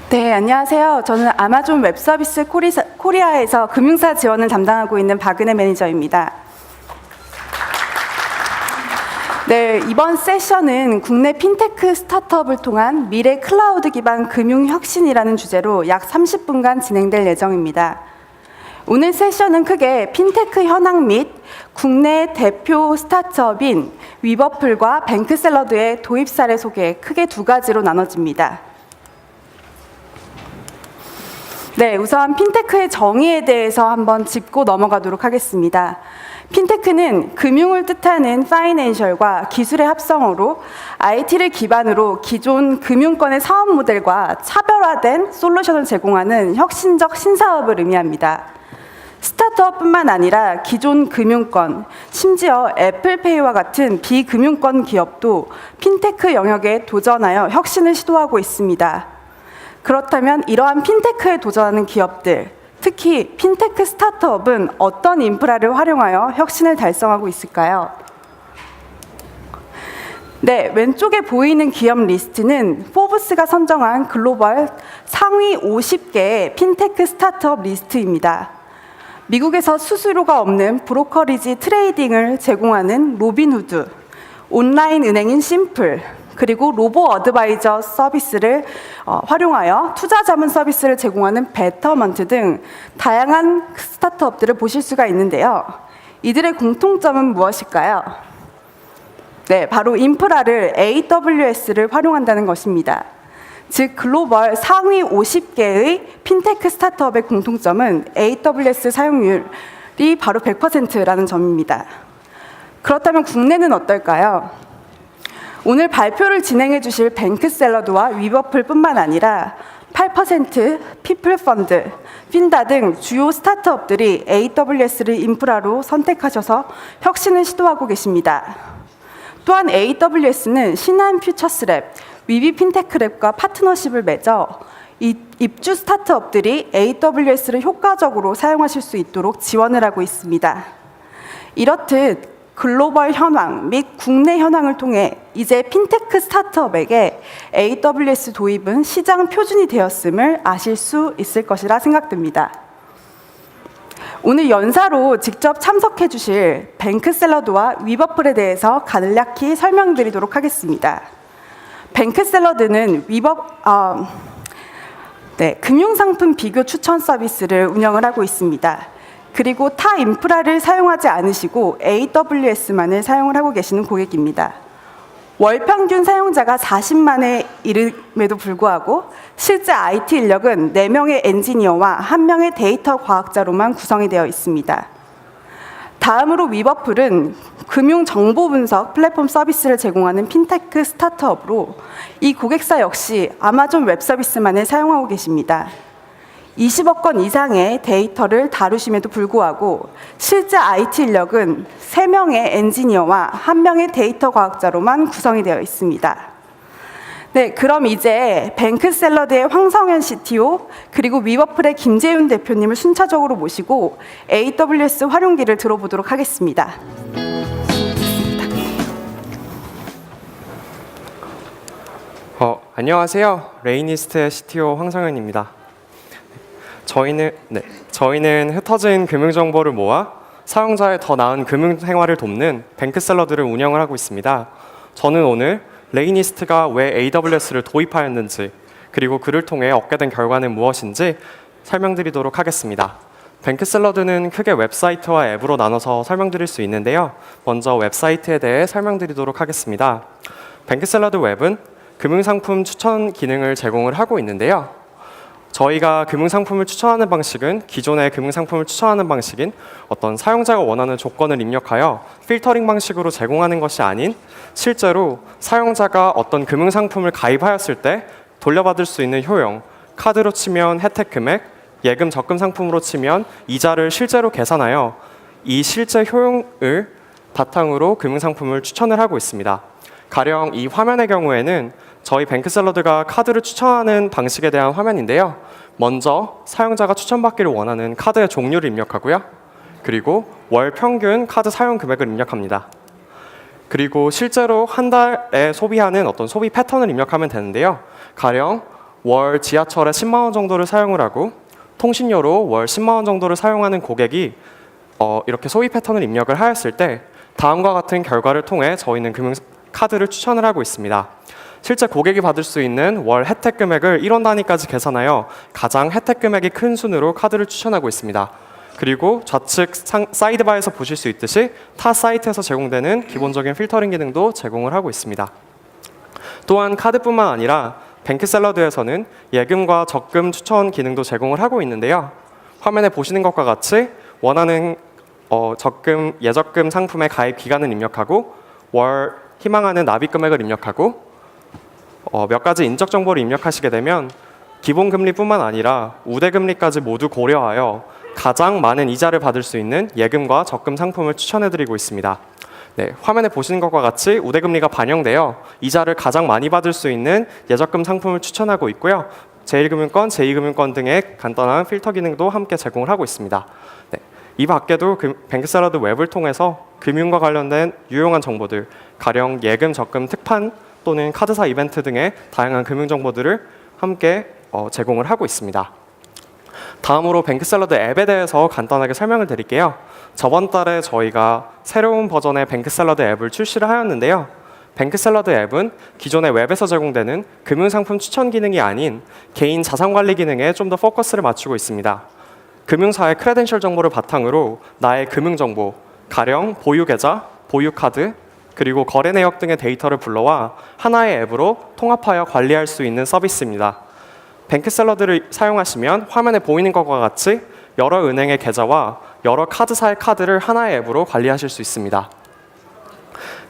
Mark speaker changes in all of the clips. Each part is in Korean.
Speaker 1: 네, 안녕하세요. 저는 아마존 웹서비스 코리아에서 금융사 지원을 담당하고 있는 박은혜 매니저입니다. 네, 이번 세션은 국내 핀테크 스타트업을 통한 미래 클라우드 기반 금융 혁신이라는 주제로 약 30분간 진행될 예정입니다. 오늘 세션은 크게 핀테크 현황 및 국내 대표 스타트업인 위버플과 뱅크샐러드의 도입 사례 소개 크게 두 가지로 나눠집니다. 네, 우선 핀테크의 정의에 대해서 한번 짚고 넘어가도록 하겠습니다. 핀테크는 금융을 뜻하는 파이낸셜과 기술의 합성어로 IT를 기반으로 기존 금융권의 사업 모델과 차별화된 솔루션을 제공하는 혁신적 신사업을 의미합니다. 스타트업뿐만 아니라 기존 금융권, 심지어 애플페이와 같은 비금융권 기업도 핀테크 영역에 도전하여 혁신을 시도하고 있습니다. 그렇다면 이러한 핀테크에 도전하는 기업들, 특히 핀테크 스타트업은 어떤 인프라를 활용하여 혁신을 달성하고 있을까요? 네, 왼쪽에 보이는 기업 리스트는 포브스가 선정한 글로벌 상위 50개의 핀테크 스타트업 리스트입니다. 미국에서 수수료가 없는 브로커리지 트레이딩을 제공하는 로빈후드, 온라인 은행인 심플, 그리고 로보 어드바이저 서비스를 활용하여 투자 자문 서비스를 제공하는 베터먼트 등 다양한 스타트업들을 보실 수가 있는데요. 이들의 공통점은 무엇일까요? 네, 바로 인프라를 AWS를 활용한다는 것입니다. 즉, 글로벌 상위 50개의 핀테크 스타트업의 공통점은 AWS 사용률이 바로 100%라는 점입니다. 그렇다면 국내는 어떨까요? 오늘 발표를 진행해 주실 뱅크샐러드와 위버플뿐만 아니라 8%, 피플펀드, 핀다 등 주요 스타트업들이 AWS를 인프라로 선택하셔서 혁신을 시도하고 계십니다. 또한 AWS는 신한퓨처스랩, 위비핀테크랩과 파트너십을 맺어 입주 스타트업들이 AWS를 효과적으로 사용하실 수 있도록 지원을 하고 있습니다. 이렇듯 글로벌 현황 및 국내 현황을 통해 이제 핀테크 스타트업에게 AWS 도입은 시장 표준이 되었음을 아실 수 있을 것이라 생각됩니다. 오늘 연사로 직접 참석해 주실 뱅크샐러드와 위버플에 대해서 간략히 설명드리도록 하겠습니다. 뱅크샐러드는 금융상품 비교 추천 서비스를 운영을 하고 있습니다. 그리고 타 인프라를 사용하지 않으시고 AWS만을 사용을 하고 계시는 고객입니다. 월 평균 사용자가 40만에 이름에도 불구하고 실제 IT 인력은 4명의 엔지니어와 1명의 데이터 과학자로만 구성이 되어 있습니다. 다음으로 위버플은 금융정보분석 플랫폼 서비스를 제공하는 핀테크 스타트업으로 이 고객사 역시 아마존 웹서비스만을 사용하고 계십니다. 20억 건 이상의 데이터를 다루심에도 불구하고 실제 IT 인력은 3명의 엔지니어와 1명의 데이터 과학자로만 구성이 되어 있습니다. 네, 그럼 이제 뱅크샐러드의 황성현 CTO 그리고 위버플의 김재윤 대표님을 순차적으로 모시고 AWS 활용기를 들어보도록 하겠습니다.
Speaker 2: 안녕하세요. 레이니스트의 CTO 황성현입니다. 저희는 흩어진 금융정보를 모아 사용자의 더 나은 금융생활을 돕는 뱅크샐러드를 운영을 하고 있습니다. 저는 오늘 레이니스트가 왜 AWS를 도입하였는지 그리고 그를 통해 얻게 된 결과는 무엇인지 설명드리도록 하겠습니다. 뱅크샐러드는 크게 웹사이트와 앱으로 나눠서 설명드릴 수 있는데요. 먼저 웹사이트에 대해 설명드리도록 하겠습니다. 뱅크샐러드 웹은 금융상품 추천 기능을 제공을 하고 있는데요. 저희가 금융상품을 추천하는 방식은 기존의 금융상품을 추천하는 방식인 어떤 사용자가 원하는 조건을 입력하여 필터링 방식으로 제공하는 것이 아닌 실제로 사용자가 어떤 금융상품을 가입하였을 때 돌려받을 수 있는 효용, 카드로 치면 혜택 금액, 예금 적금 상품으로 치면 이자를 실제로 계산하여 이 실제 효용을 바탕으로 금융상품을 추천을 하고 있습니다. 가령 이 화면의 경우에는 저희 뱅크샐러드가 카드를 추천하는 방식에 대한 화면인데요. 먼저 사용자가 추천받기를 원하는 카드의 종류를 입력하고요. 그리고 월 평균 카드 사용 금액을 입력합니다. 그리고 실제로 한 달에 소비하는 어떤 소비 패턴을 입력하면 되는데요. 가령 월 지하철에 10만 원 정도를 사용을 하고 통신료로 월 10만 원 정도를 사용하는 고객이 이렇게 소비 패턴을 입력을 하였을 때 다음과 같은 결과를 통해 저희는 금융카드를 추천을 하고 있습니다. 실제 고객이 받을 수 있는 월 혜택 금액을 1원 단위까지 계산하여 가장 혜택 금액이 큰 순으로 카드를 추천하고 있습니다. 그리고 좌측 사이드바에서 보실 수 있듯이 타 사이트에서 제공되는 기본적인 필터링 기능도 제공을 하고 있습니다. 또한 카드뿐만 아니라 뱅크샐러드에서는 예금과 적금 추천 기능도 제공을 하고 있는데요. 화면에 보시는 것과 같이 원하는 적금, 예적금 상품의 가입 기간을 입력하고 월 희망하는 납입 금액을 입력하고 몇 가지 인적 정보를 입력하시게 되면 기본 금리뿐만 아니라 우대 금리까지 모두 고려하여 가장 많은 이자를 받을 수 있는 예금과 적금 상품을 추천해드리고 있습니다. 네, 화면에 보시는 것과 같이 우대 금리가 반영되어 이자를 가장 많이 받을 수 있는 예적금 상품을 추천하고 있고요. 제1금융권, 제2금융권 등의 간단한 필터 기능도 함께 제공을 하고 있습니다. 네, 이 밖에도 뱅크샐러드 웹을 통해서 금융과 관련된 유용한 정보들, 가령 예금, 적금, 특판 또는 카드사 이벤트 등의 다양한 금융 정보들을 함께 제공을 하고 있습니다. 다음으로 뱅크샐러드 앱에 대해서 간단하게 설명을 드릴게요. 저번 달에 저희가 새로운 버전의 뱅크샐러드 앱을 출시를 하였는데요. 뱅크샐러드 앱은 기존의 웹에서 제공되는 금융상품 추천 기능이 아닌 개인 자산관리 기능에 좀 더 포커스를 맞추고 있습니다. 금융사의 크레덴셜 정보를 바탕으로 나의 금융정보, 가령 보유계좌, 보유카드, 그리고 거래 내역 등의 데이터를 불러와 하나의 앱으로 통합하여 관리할 수 있는 서비스입니다. 뱅크샐러드를 사용하시면 화면에 보이는 것과 같이 여러 은행의 계좌와 여러 카드사의 카드를 하나의 앱으로 관리하실 수 있습니다.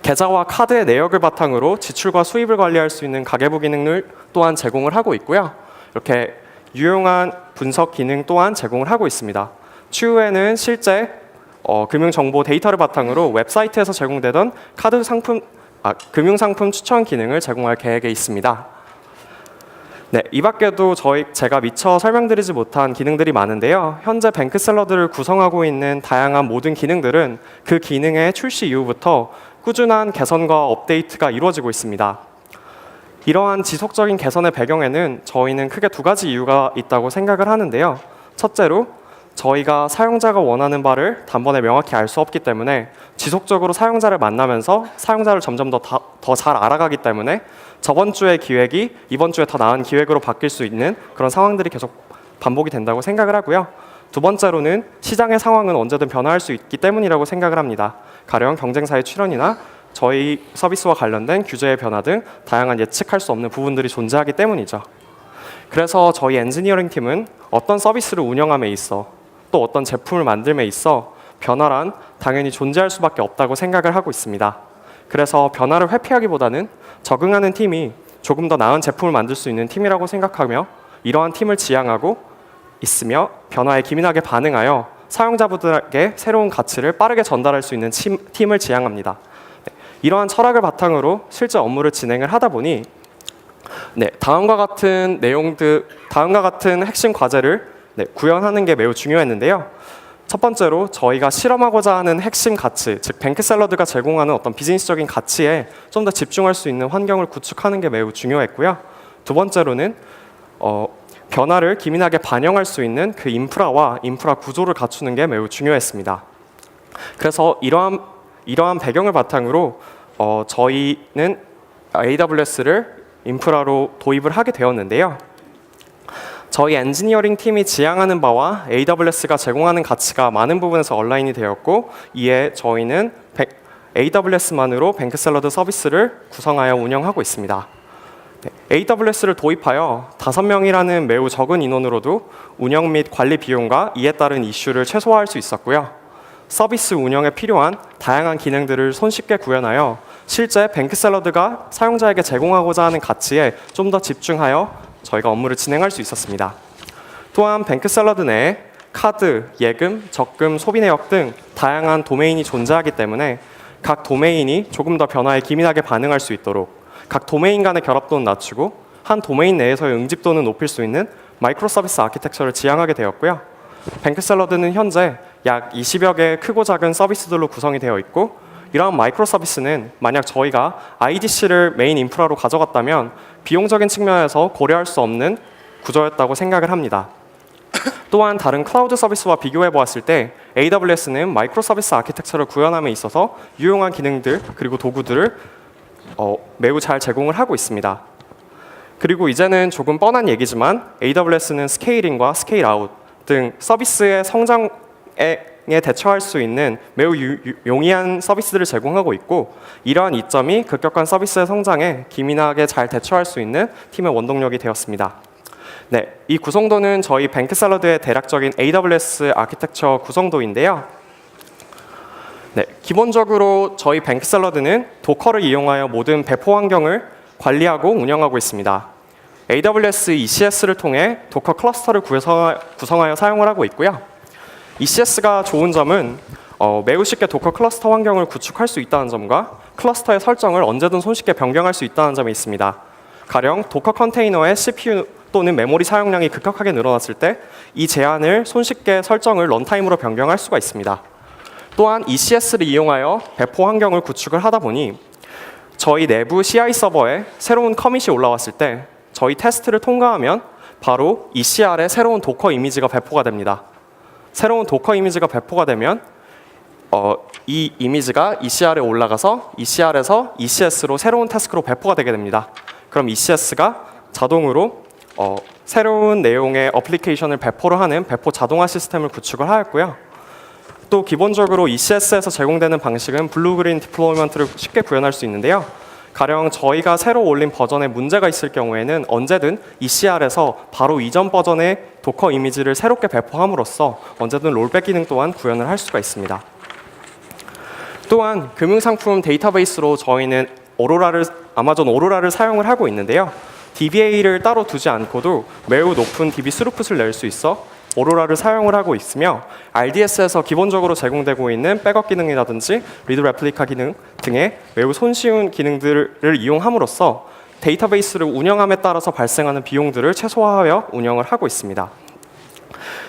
Speaker 2: 계좌와 카드의 내역을 바탕으로 지출과 수입을 관리할 수 있는 가계부 기능을 또한 제공을 하고 있고요. 이렇게 유용한 분석 기능 또한 제공을 하고 있습니다. 추후에는 실제 금융정보 데이터를 바탕으로 웹사이트에서 제공되던 금융상품 추천 기능을 제공할 계획에 있습니다. 네, 이 밖에도 제가 미처 설명드리지 못한 기능들이 많은데요. 현재 뱅크샐러드를 구성하고 있는 다양한 모든 기능들은 그 기능의 출시 이후부터 꾸준한 개선과 업데이트가 이루어지고 있습니다. 이러한 지속적인 개선의 배경에는 저희는 크게 두 가지 이유가 있다고 생각을 하는데요. 첫째로 저희가 사용자가 원하는 바를 단번에 명확히 알 수 없기 때문에 지속적으로 사용자를 만나면서 사용자를 점점 더 잘 알아가기 때문에 저번 주의 기획이 이번 주에 더 나은 기획으로 바뀔 수 있는 그런 상황들이 계속 반복이 된다고 생각을 하고요. 두 번째로는 시장의 상황은 언제든 변화할 수 있기 때문이라고 생각을 합니다. 가령 경쟁사의 출현이나 저희 서비스와 관련된 규제의 변화 등 다양한 예측할 수 없는 부분들이 존재하기 때문이죠. 그래서 저희 엔지니어링 팀은 어떤 서비스를 운영함에 있어 또 어떤 제품을 만듦에 있어 변화란 당연히 존재할 수밖에 없다고 생각을 하고 있습니다. 그래서 변화를 회피하기보다는 적응하는 팀이 조금 더 나은 제품을 만들 수 있는 팀이라고 생각하며 이러한 팀을 지향하고 있으며 변화에 기민하게 반응하여 사용자분들에게 새로운 가치를 빠르게 전달할 수 있는 팀을 지향합니다. 네, 이러한 철학을 바탕으로 실제 업무를 진행을 하다 보니 다음과 같은 핵심 과제를 구현하는 게 매우 중요했는데요. 첫 번째로 저희가 실험하고자 하는 핵심 가치, 즉 뱅크샐러드가 제공하는 어떤 비즈니스적인 가치에 좀 더 집중할 수 있는 환경을 구축하는 게 매우 중요했고요. 두 번째로는 변화를 기민하게 반영할 수 있는 그 인프라와 인프라 구조를 갖추는 게 매우 중요했습니다. 그래서 이러한 배경을 바탕으로 저희는 AWS를 인프라로 도입을 하게 되었는데요. 저희 엔지니어링 팀이 지향하는 바와 AWS가 제공하는 가치가 많은 부분에서 얼라인이 되었고 이에 저희는 AWS만으로 뱅크샐러드 서비스를 구성하여 운영하고 있습니다. AWS를 도입하여 5명이라는 매우 적은 인원으로도 운영 및 관리 비용과 이에 따른 이슈를 최소화할 수 있었고요. 서비스 운영에 필요한 다양한 기능들을 손쉽게 구현하여 실제 뱅크샐러드가 사용자에게 제공하고자 하는 가치에 좀 더 집중하여 저희가 업무를 진행할 수 있었습니다. 또한 뱅크샐러드 내에 카드, 예금, 적금, 소비 내역 등 다양한 도메인이 존재하기 때문에 각 도메인이 조금 더 변화에 기민하게 반응할 수 있도록 각 도메인 간의 결합도는 낮추고 한 도메인 내에서의 응집도는 높일 수 있는 마이크로 서비스 아키텍처를 지향하게 되었고요. 뱅크샐러드는 현재 약 20여 개의 크고 작은 서비스들로 구성이 되어 있고 이러한 마이크로 서비스는 만약 저희가 IDC를 메인 인프라로 가져갔다면 비용적인 측면에서 고려할 수 없는 구조였다고 생각을 합니다. 또한 다른 클라우드 서비스와 비교해 보았을 때 AWS는 마이크로 서비스 아키텍처를 구현함에 있어서 유용한 기능들 그리고 도구들을 매우 잘 제공을 하고 있습니다. 그리고 이제는 조금 뻔한 얘기지만 AWS는 스케일인과 스케일 아웃 등 서비스의 성장에 대처할 수 있는 매우 용이한 서비스들을 제공하고 있고, 이러한 이점이 급격한 서비스의 성장에 기민하게 잘 대처할 수 있는 팀의 원동력이 되었습니다. 네, 이 구성도는 저희 뱅크샐러드의 대략적인 AWS 아키텍처 구성도인데요. 네, 기본적으로 저희 뱅크샐러드는 도커를 이용하여 모든 배포 환경을 관리하고 운영하고 있습니다. AWS ECS를 통해 도커 클러스터를 구성하여 사용을 하고 있고요. ECS가 좋은 점은 매우 쉽게 도커 클러스터 환경을 구축할 수 있다는 점과 클러스터의 설정을 언제든 손쉽게 변경할 수 있다는 점이 있습니다. 가령 도커 컨테이너의 CPU 또는 메모리 사용량이 급격하게 늘어났을 때 이 제한을 손쉽게 설정을 런타임으로 변경할 수가 있습니다. 또한 ECS를 이용하여 배포 환경을 구축을 하다 보니 저희 내부 CI 서버에 새로운 커밋이 올라왔을 때 저희 테스트를 통과하면 바로 ECR에 새로운 도커 이미지가 배포가 됩니다. 새로운 도커 이미지가 배포가 되면 이 이미지가 ECR에 올라가서 ECR에서 ECS로 새로운 태스크로 배포가 되게 됩니다. 그럼 ECS가 자동으로 새로운 내용의 어플리케이션을 배포를 하는 배포 자동화 시스템을 구축을 하였고요. 또 기본적으로 ECS에서 제공되는 방식은 블루-그린 디플로이먼트를 쉽게 구현할 수 있는데요. 가령 저희가 새로 올린 버전에 문제가 있을 경우에는 언제든 ECR에서 바로 이전 버전의 도커 이미지를 새롭게 배포함으로써 언제든 롤백 기능 또한 구현을 할 수가 있습니다. 또한 금융상품 데이터베이스로 저희는 아마존 오로라를 사용을 하고 있는데요. DBA를 따로 두지 않고도 매우 높은 DB 스루풋을 낼 수 있어 오로라를 사용을 하고 있으며, RDS에서 기본적으로 제공되고 있는 백업 기능이라든지 리드 레플리카 기능 등의 매우 손쉬운 기능들을 이용함으로써 데이터베이스를 운영함에 따라서 발생하는 비용들을 최소화하여 운영을 하고 있습니다.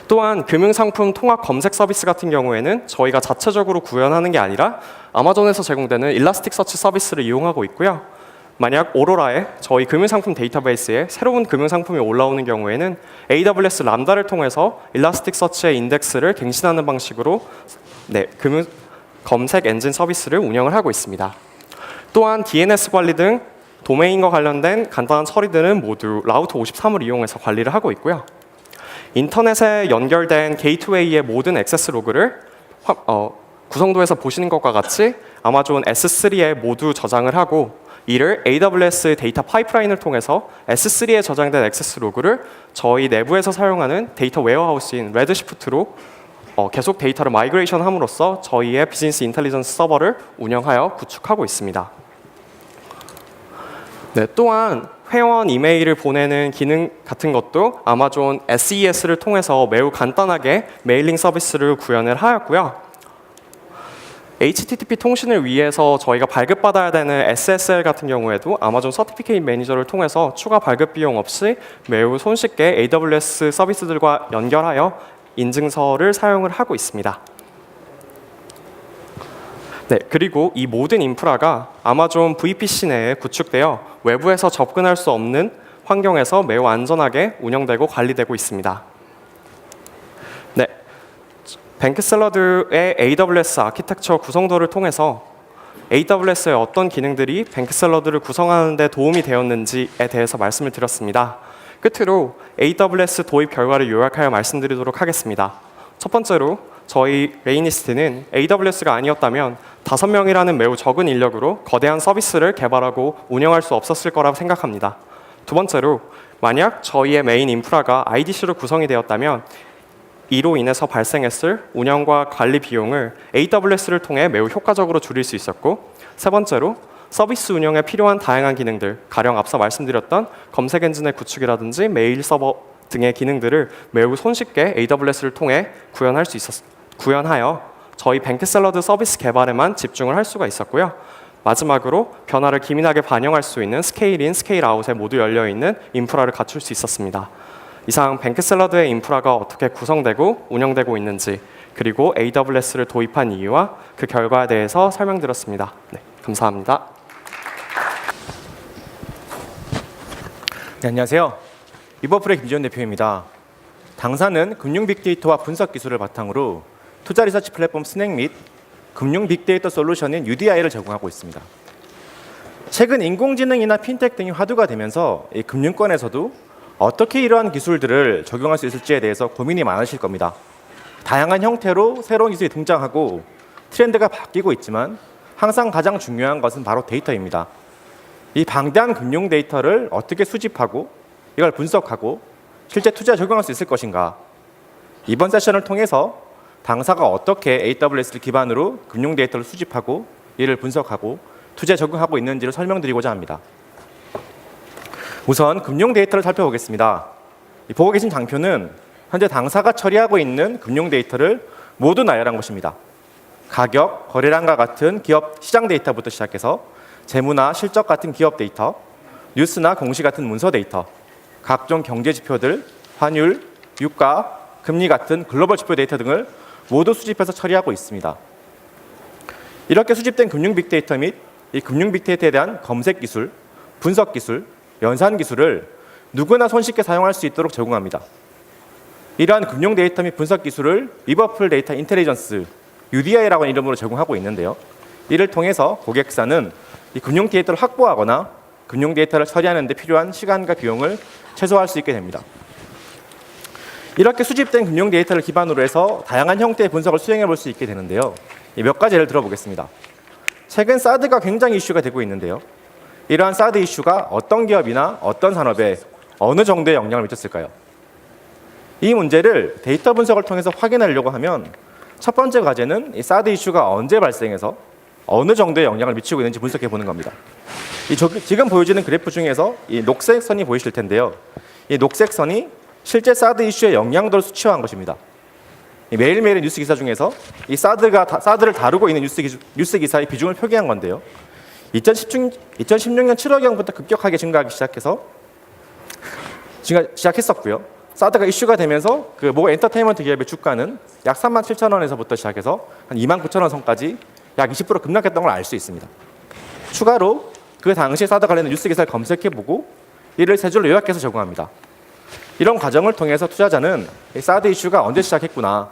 Speaker 2: 또한 금융상품 통합 검색 서비스 같은 경우에는 저희가 자체적으로 구현하는 게 아니라 아마존에서 제공되는 일라스틱서치 서비스를 이용하고 있고요. 만약 오로라에 저희 금융상품 데이터베이스에 새로운 금융상품이 올라오는 경우에는 AWS 람다를 통해서 일라스틱서치의 인덱스를 갱신하는 방식으로 금융 검색 엔진 서비스를 운영을 하고 있습니다. 또한 DNS 관리 등 도메인과 관련된 간단한 처리들은 모두 라우터 53을 이용해서 관리를 하고 있고요. 인터넷에 연결된 게이트웨이의 모든 액세스 로그를 구성도에서 보시는 것과 같이 아마존 S3에 모두 저장을 하고, 이를 AWS 데이터 파이프라인을 통해서 S3에 저장된 액세스 로그를 저희 내부에서 사용하는 데이터 웨어하우스인 레드시프트로 계속 데이터를 마이그레이션 함으로써 저희의 비즈니스 인텔리전스 서버를 운영하여 구축하고 있습니다. 네, 또한 회원 이메일을 보내는 기능 같은 것도 아마존 SES를 통해서 매우 간단하게 메일링 서비스를 구현을 하였고요. HTTP 통신을 위해서 저희가 발급받아야 되는 SSL 같은 경우에도 아마존 서티피케이트 매니저를 통해서 추가 발급 비용 없이 매우 손쉽게 AWS 서비스들과 연결하여 인증서를 사용을 하고 있습니다. 네, 그리고 이 모든 인프라가 아마존 VPC 내에 구축되어 외부에서 접근할 수 없는 환경에서 매우 안전하게 운영되고 관리되고 있습니다. 네, 뱅크샐러드의 AWS 아키텍처 구성도를 통해서 AWS의 어떤 기능들이 뱅크샐러드를 구성하는 데 도움이 되었는지에 대해서 말씀을 드렸습니다. 끝으로 AWS 도입 결과를 요약하여 말씀드리도록 하겠습니다. 첫 번째로 저희 레이니스트는 AWS가 아니었다면 5명이라는 매우 적은 인력으로 거대한 서비스를 개발하고 운영할 수 없었을 거라고 생각합니다. 두 번째로 만약 저희의 메인 인프라가 IDC로 구성이 되었다면 이로 인해서 발생했을 운영과 관리 비용을 AWS를 통해 매우 효과적으로 줄일 수 있었고, 세 번째로 서비스 운영에 필요한 다양한 기능들, 가령 앞서 말씀드렸던 검색 엔진의 구축이라든지 메일 서버 등의 기능들을 매우 손쉽게 AWS를 통해 구현하여 저희 뱅크샐러드 서비스 개발에만 집중을 할 수가 있었고요. 마지막으로 변화를 기민하게 반영할 수 있는 스케일인, 스케일 아웃에 모두 열려있는 인프라를 갖출 수 있었습니다. 이상 뱅크샐러드의 인프라가 어떻게 구성되고 운영되고 있는지, 그리고 AWS를 도입한 이유와 그 결과에 대해서 설명드렸습니다. 네, 감사합니다.
Speaker 3: 네, 안녕하세요. 리버풀의 김지현 대표입니다. 당사는 금융 빅데이터와 분석 기술을 바탕으로 투자 리서치 플랫폼 스낵 및 금융 빅데이터 솔루션인 UDI를 제공하고 있습니다. 최근 인공지능이나 핀텍 등이 화두가 되면서 이 금융권에서도 어떻게 이러한 기술들을 적용할 수 있을지에 대해서 고민이 많으실 겁니다. 다양한 형태로 새로운 기술이 등장하고 트렌드가 바뀌고 있지만 항상 가장 중요한 것은 바로 데이터입니다. 이 방대한 금융 데이터를 어떻게 수집하고 이걸 분석하고 실제 투자에 적용할 수 있을 것인가? 이번 세션을 통해서 당사가 어떻게 AWS를 기반으로 금융 데이터를 수집하고 이를 분석하고 투자에 적용하고 있는지를 설명드리고자 합니다. 우선 금융 데이터를 살펴보겠습니다. 보고 계신 장표는 현재 당사가 처리하고 있는 금융 데이터를 모두 나열한 것입니다. 가격, 거래량과 같은 기업 시장 데이터부터 시작해서 재무나 실적 같은 기업 데이터, 뉴스나 공시 같은 문서 데이터, 각종 경제 지표들, 환율, 유가, 금리 같은 글로벌 지표 데이터 등을 모두 수집해서 처리하고 있습니다. 이렇게 수집된 금융 빅데이터 및 이 금융 빅데이터에 대한 검색 기술, 분석 기술, 연산 기술을 누구나 손쉽게 사용할 수 있도록 제공합니다. 이러한 금융 데이터 및 분석 기술을 리버풀 데이터 인텔리전스 UDI라고 하는 이름으로 제공하고 있는데요. 이를 통해서 고객사는 이 금융 데이터를 확보하거나 금융 데이터를 처리하는 데 필요한 시간과 비용을 최소화할 수 있게 됩니다. 이렇게 수집된 금융 데이터를 기반으로 해서 다양한 형태의 분석을 수행해 볼 수 있게 되는데요. 몇 가지 예를 들어보겠습니다. 최근 사드가 굉장히 이슈가 되고 있는데요. 이러한 사드 이슈가 어떤 기업이나 어떤 산업에 어느 정도의 영향을 미쳤을까요? 이 문제를 데이터 분석을 통해서 확인하려고 하면 첫 번째 과제는 이 사드 이슈가 언제 발생해서 어느 정도의 영향을 미치고 있는지 분석해 보는 겁니다. 지금 보여지는 그래프 중에서 이 녹색 선이 보이실 텐데요. 이 녹색 선이 실제 사드 이슈의 영향도를 수치화한 것입니다. 매일매일의 뉴스 기사 중에서 이 사드를 다루고 있는 뉴스 기사의 비중을 표기한 건데요. 2016년 7월경부터 급격하게 증가하기 시작했었고요. 사드가 이슈가 되면서 그 모 엔터테인먼트 기업의 주가는 약 37,000원에서부터 시작해서 한 29,000원 선까지 약 20% 급락했던 걸 알 수 있습니다. 추가로 그 당시 사드 관련된 뉴스 기사를 검색해보고 이를 세 줄로 요약해서 적용합니다. 이런 과정을 통해서 투자자는 사드 이슈가 언제 시작했구나,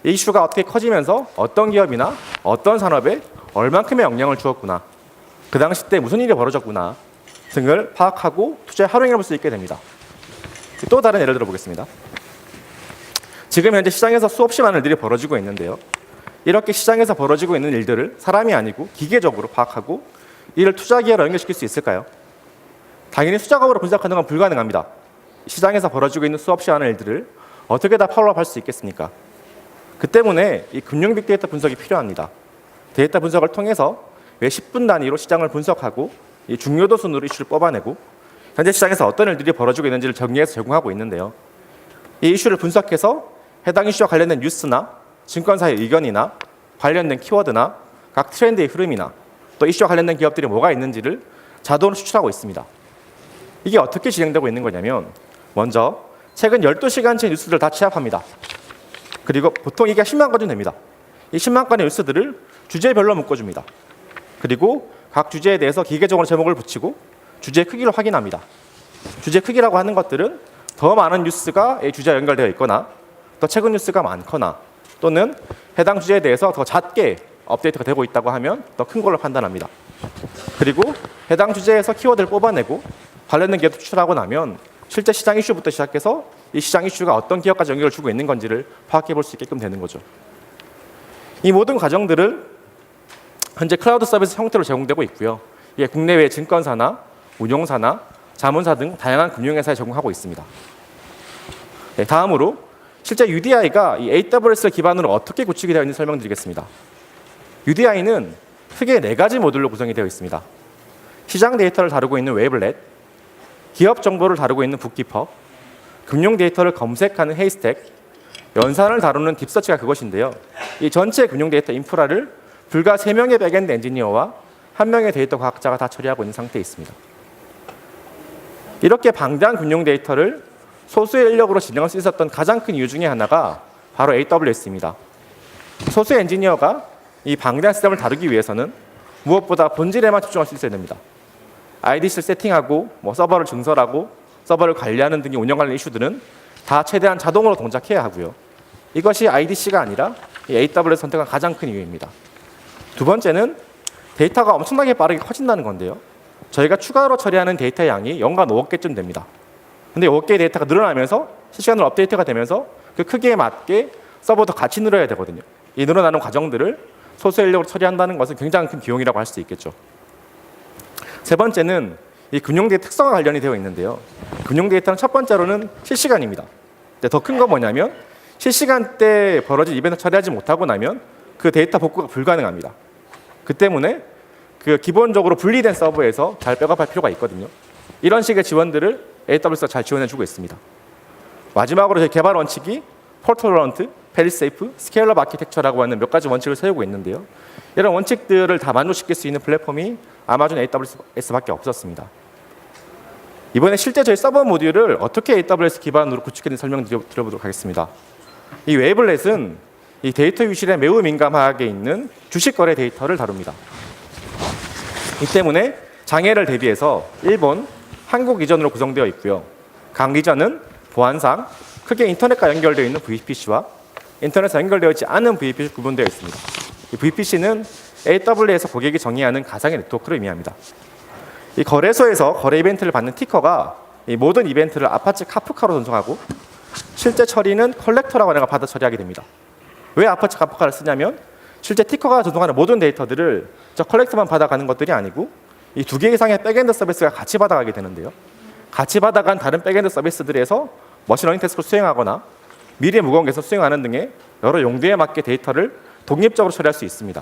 Speaker 3: 이 이슈가 어떻게 커지면서 어떤 기업이나 어떤 산업에 얼만큼의 영향을 주었구나, 그 당시 때 무슨 일이 벌어졌구나 등을 파악하고 투자에 활용해 볼 수 있게 됩니다. 또 다른 예를 들어보겠습니다. 지금 현재 시장에서 수없이 많은 일들이 벌어지고 있는데요. 이렇게 시장에서 벌어지고 있는 일들을 사람이 아니고 기계적으로 파악하고 이를 투자 기회로 연결시킬 수 있을까요? 당연히 수작업으로 분석하는 건 불가능합니다. 시장에서 벌어지고 있는 수없이 많은 일들을 어떻게 다 팔로우할 수 있겠습니까? 그 때문에 이 금융 빅데이터 분석이 필요합니다. 데이터 분석을 통해서 매 10분 단위로 시장을 분석하고 이 중요도 순으로 이슈를 뽑아내고 현재 시장에서 어떤 일들이 벌어지고 있는지를 정리해서 제공하고 있는데요. 이 이슈를 분석해서 해당 이슈와 관련된 뉴스나 증권사의 의견이나 관련된 키워드나 각 트렌드의 흐름이나 또 이슈와 관련된 기업들이 뭐가 있는지를 자동으로 추출하고 있습니다. 이게 어떻게 진행되고 있는 거냐면 먼저 최근 12시간째 뉴스들을 다 취합합니다. 그리고 보통 이게 10만 건 됩니다. 이 10만 건의 뉴스들을 주제별로 묶어줍니다. 그리고 각 주제에 대해서 기계적으로 제목을 붙이고 주제 크기를 확인합니다. 주제 크기라고 하는 것들은 더 많은 뉴스가 이 주제와 연결되어 있거나 더 최근 뉴스가 많거나 또는 해당 주제에 대해서 더 잦게 업데이트가 되고 있다고 하면 더 큰 걸로 판단합니다. 그리고 해당 주제에서 키워드를 뽑아내고 관련된 기업을 추출하고 나면 실제 시장 이슈부터 시작해서 이 시장 이슈가 어떤 기업까지 영향을 주고 있는 건지를 파악해 볼 수 있게끔 되는 거죠. 이 모든 과정들을 현재 클라우드 서비스 형태로 제공되고 있고요. 이게 국내외 증권사나 운용사나 자문사 등 다양한 금융회사에 제공하고 있습니다. 네, 다음으로 실제 UDI가 이 AWS를 기반으로 어떻게 구축이 되어 있는지 설명드리겠습니다. UDI는 크게 4가지 모듈로 구성이 되어 있습니다. 시장 데이터를 다루고 있는 웨이블렛, 기업 정보를 다루고 있는 북키퍼, 금융 데이터를 검색하는 헤이스택, 연산을 다루는 딥서치가 그것인데요. 이 전체 금융 데이터 인프라를 불과 3명의 백엔드 엔지니어와 1명의 데이터 과학자가 다 처리하고 있는 상태에 있습니다. 이렇게 방대한 금융 데이터를 소수의 인력으로 진행할 수 있었던 가장 큰 이유 중에 하나가 바로 AWS입니다. 소수의 엔지니어가 이 방대한 시스템을 다루기 위해서는 무엇보다 본질에만 집중할 수 있어야 됩니다. IDC를 세팅하고 서버를 증설하고 서버를 관리하는 등의 운영 관련 이슈들은 다 최대한 자동으로 동작해야 하고요. 이것이 IDC가 아니라 이 AWS 선택한 가장 큰 이유입니다. 두 번째는 데이터가 엄청나게 빠르게 커진다는 건데요. 저희가 추가로 처리하는 데이터 양이 연간 5억 개쯤 됩니다. 근데 5억 개의 데이터가 늘어나면서 실시간으로 업데이트가 되면서 그 크기에 맞게 서버도 같이 늘어야 되거든요. 이 늘어나는 과정들을 소수 인력으로 처리한다는 것은 굉장히 큰 비용이라고 할 수 있겠죠. 세 번째는 이 금융 데이터 특성과 관련이 되어 있는데요. 금융 데이터는 첫 번째로는 실시간입니다. 더 큰 건 뭐냐면 실시간 때 벌어진 이벤트 처리하지 못하고 나면 그 데이터 복구가 불가능합니다. 그 때문에 그 기본적으로 분리된 서버에서 잘 백업할 필요가 있거든요. 이런 식의 지원들을 AWS가 잘 지원해주고 있습니다. 마지막으로 저희 개발 원칙이 폴토러런트, 페리세이프, 스케일러브 아키텍처라고 하는 몇 가지 원칙을 세우고 있는데요. 이런 원칙들을 다 만족시킬 수 있는 플랫폼이 아마존 AWS밖에 없었습니다. 이번에 실제 저희 서버 모듈을 어떻게 AWS 기반으로 구축했는지 설명드려보도록 하겠습니다. 이 웨이블렛은 이 데이터 유실에 매우 민감하게 있는 주식 거래 데이터를 다룹니다. 이 때문에 장애를 대비해서 일본, 한국 리전으로 구성되어 있고요. 각 리전은 보안상 크게 인터넷과 연결되어 있는 VPC와 인터넷에 연결되어 있지 않은 VPC 구분되어 있습니다. 이 VPC는 AWS에서 고객이 정의하는 가상의 네트워크를 의미합니다. 이 거래소에서 거래 이벤트를 받는 티커가 이 모든 이벤트를 아파치 카프카로 전송하고 실제 처리는 컬렉터라고 하는 걸 받아 처리하게 됩니다. 왜 아파치 카프카를 쓰냐면 실제 티커가 전송하는 모든 데이터들을 저 컬렉터만 받아가는 것들이 아니고 이 2개 이상의 백엔드 서비스가 같이 받아가게 되는데요. 같이 받아간 다른 백엔드 서비스들에서 머신러닝 태스크를 수행하거나 미래 무거운 계산 수행하는 등의 여러 용도에 맞게 데이터를 독립적으로 처리할 수 있습니다.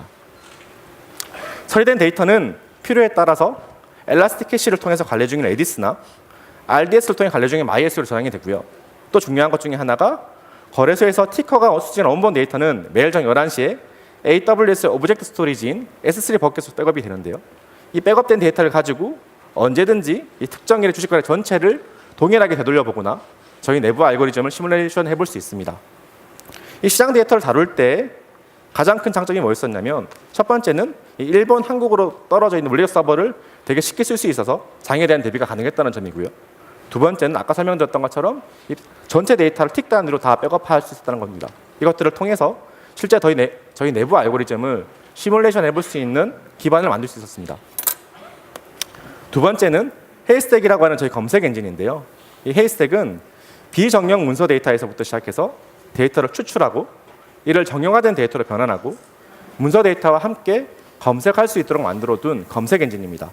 Speaker 3: 처리된 데이터는 필요에 따라서 엘라스틱 캐시를 통해서 관리 중인 레디스나 RDS를 통해 관리 중인 MySQL로 저장이 되고요. 또 중요한 것 중에 하나가 거래소에서 티커가 수집한 원본 데이터는 매일 저녁 11시에 AWS 오브젝트 스토리지인 S3 버켓으로 백업이 되는데요. 이 백업된 데이터를 가지고 언제든지 이 특정일의 주식거래 전체를 동일하게 되돌려보거나 저희 내부 알고리즘을 시뮬레이션 해볼 수 있습니다. 이 시장 데이터를 다룰 때 가장 큰 장점이 뭐였었냐면 첫 번째는 일본, 한국으로 떨어져 있는 물리적 서버를 되게 쉽게 쓸 수 있어서 장애에 대한 대비가 가능했다는 점이고요. 두 번째는 아까 설명드렸던 것처럼 이 전체 데이터를 틱 단위로 다 백업할 수 있었다는 겁니다. 이것들을 통해서 실제 저희 내부 알고리즘을 시뮬레이션 해볼 수 있는 기반을 만들 수 있었습니다. 두 번째는 헤이스택이라고 하는 저희 검색 엔진인데요. 이 헤이스택은 비정형 문서 데이터에서부터 시작해서 데이터를 추출하고 이를 정형화된 데이터로 변환하고 문서 데이터와 함께 검색할 수 있도록 만들어둔 검색 엔진입니다.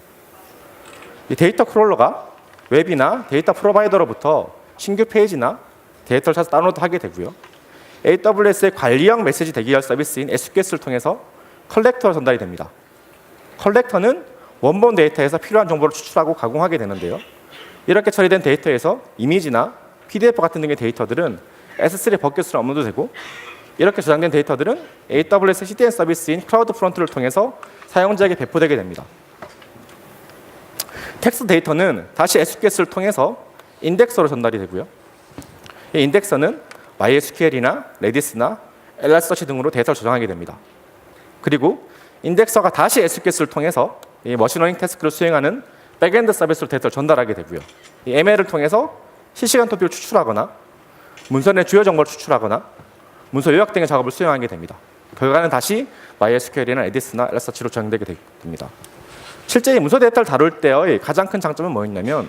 Speaker 3: 이 데이터 크롤러가 웹이나 데이터 프로바이더로부터 신규 페이지나 데이터를 찾아서 다운로드하게 되고요. AWS의 관리형 메시지 대기열 서비스인 SQS를 통해서 컬렉터로 전달이 됩니다. 컬렉터는 원본 데이터에서 필요한 정보를 추출하고 가공하게 되는데요. 이렇게 처리된 데이터에서 이미지나 PDF 같은 등의 데이터들은 S3 버켓으로 업로드되고 이렇게 저장된 데이터들은 AWS CDN 서비스인 클라우드 프론트를 통해서 사용자에게 배포되게 됩니다. 텍스트 데이터는 다시 SQS를 통해서 인덱서로 전달이 되고요. 이 인덱서는 MySQL이나 레디스나 엘라스서치 등으로 데이터를 저장하게 됩니다. 그리고 인덱서가 다시 SQS를 통해서 이 머신러닝 태스크를 수행하는 백엔드 서비스로 데이터를 전달하게 되고요. 이 ML을 통해서 실시간 토픽을 추출하거나 문서 내 주요 정보를 추출하거나 문서 요약 등의 작업을 수행하게 됩니다. 결과는 다시 MySQL이나 레디스나 엘라스서치로 저장되게 됩니다. 실제 이 문서 데이터를 다룰 때의 가장 큰 장점은 뭐였냐면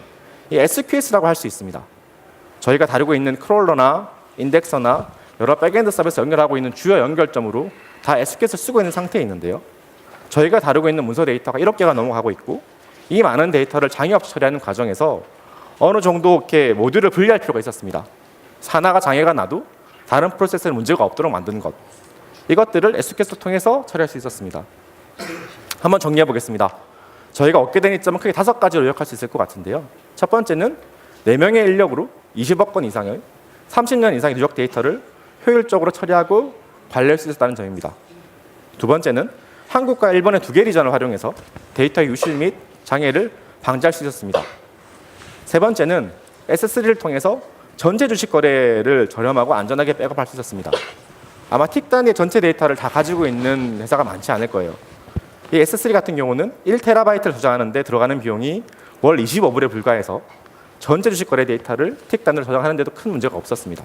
Speaker 3: 이 SQS라고 할 수 있습니다. 저희가 다루고 있는 크롤러나 인덱서나 여러 백엔드 서비스 연결하고 있는 주요 연결점으로 다 SQS를 쓰고 있는 상태에 있는데요. 저희가 다루고 있는 문서 데이터가 1억 개가 넘어가고 있고 이 많은 데이터를 장애 없이 처리하는 과정에서 어느 정도 이렇게 모듈을 분리할 필요가 있었습니다. 하나가 장애가 나도 다른 프로세스에 문제가 없도록 만드는 것. 이것들을 SQS를 통해서 처리할 수 있었습니다. 한번 정리해 보겠습니다. 저희가 얻게 된 이점은 크게 5가지로 요약할 수 있을 것 같은데요. 첫 번째는 4명의 인력으로 20억 건 이상의 30년 이상의 누적 데이터를 효율적으로 처리하고 관리할 수 있었다는 점입니다. 두 번째는 한국과 일본의 2개 리전을 활용해서 데이터의 유실 및 장애를 방지할 수 있었습니다. 세 번째는 S3를 통해서 전체 주식 거래를 저렴하고 안전하게 백업할 수 있었습니다. 아마 틱 단위의 전체 데이터를 다 가지고 있는 회사가 많지 않을 거예요. 이 S3 같은 경우는 1TB를 저장하는 데 들어가는 비용이 월 25불에 불과해서 전체 주식 거래 데이터를 틱 단으로 저장하는 데도 큰 문제가 없었습니다.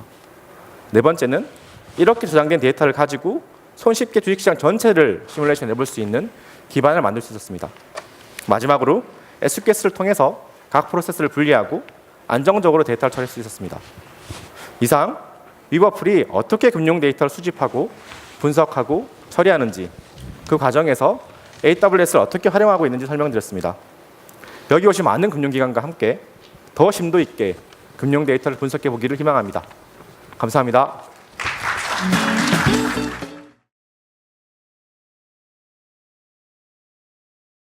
Speaker 3: 네 번째는 이렇게 저장된 데이터를 가지고 손쉽게 주식시장 전체를 시뮬레이션 해볼 수 있는 기반을 만들 수 있었습니다. 마지막으로 SQS를 통해서 각 프로세스를 분리하고 안정적으로 데이터를 처리할 수 있었습니다. 이상 위버풀이 어떻게 금융 데이터를 수집하고 분석하고 처리하는지, 그 과정에서 AWS를 어떻게 활용하고 있는지 설명드렸습니다. 여기 오신 많은 금융기관과 함께 더 심도 있게 금융 데이터를 분석해 보기를 희망합니다. 감사합니다.